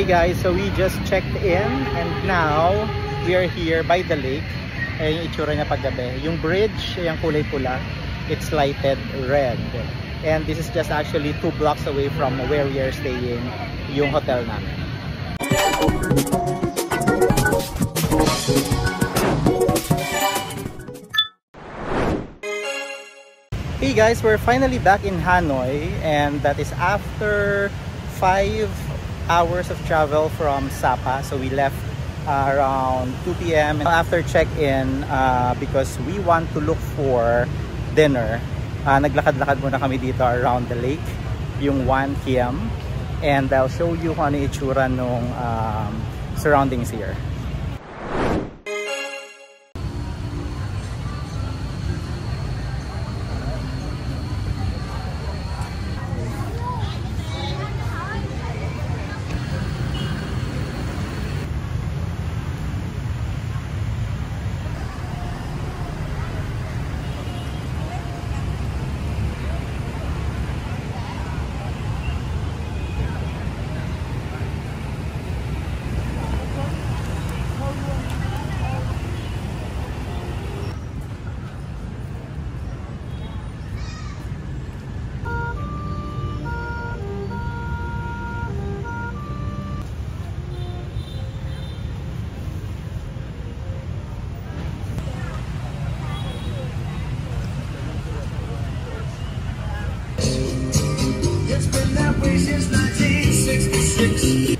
Hey guys, so we just checked in and now we are here by the lake. Ayan yung itsura niya paggabi. Yung bridge, yung kulay pula, it's lighted red. And this is just actually 2 blocks away from where we are staying, yung hotel namin. Hey guys, we're finally back in Hanoi, and that is after 5 hours of travel from Sapa. So we left around 2 p.m. after check-in because we want to look for dinner. Naglakad-lakad muna kami dito around the lake, yung 1 p.m. and I'll show you kung ano yung itsura nung surroundings here. Since 1966.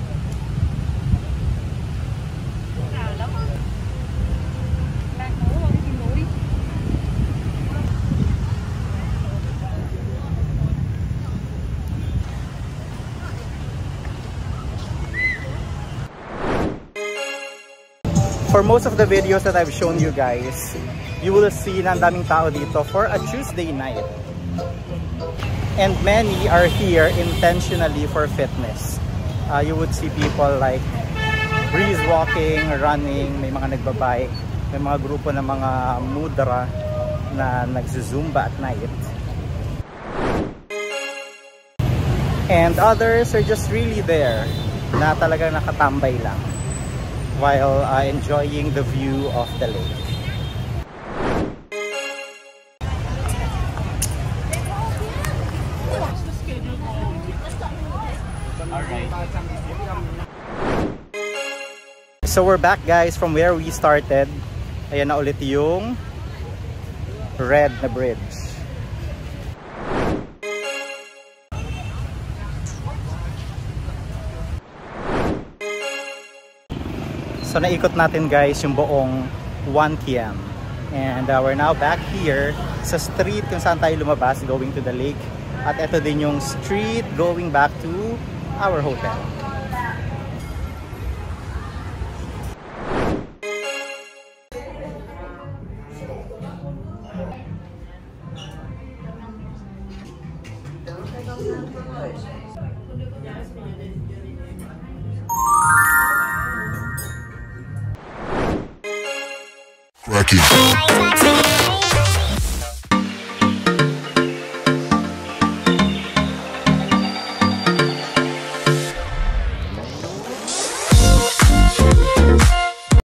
For most of the videos that I've shown you guys, you will see na ang daming tao dito for a Tuesday night. And many are here intentionally for fitness. You would see people like breeze walking, running, may mga nagbabike, may mga grupo ng mga mudra na nagzumba at night. And others are just really there, na talagang nakatambay lang while enjoying the view of the lake. So we're back guys from where we started. Ayan na ulit yung red na bridge. So naikot natin guys yung buong 1 p.m. And we're now back here sa street kung saan tayo lumabas going to the lake. At ito din yung street going back to our hotel. Rocky.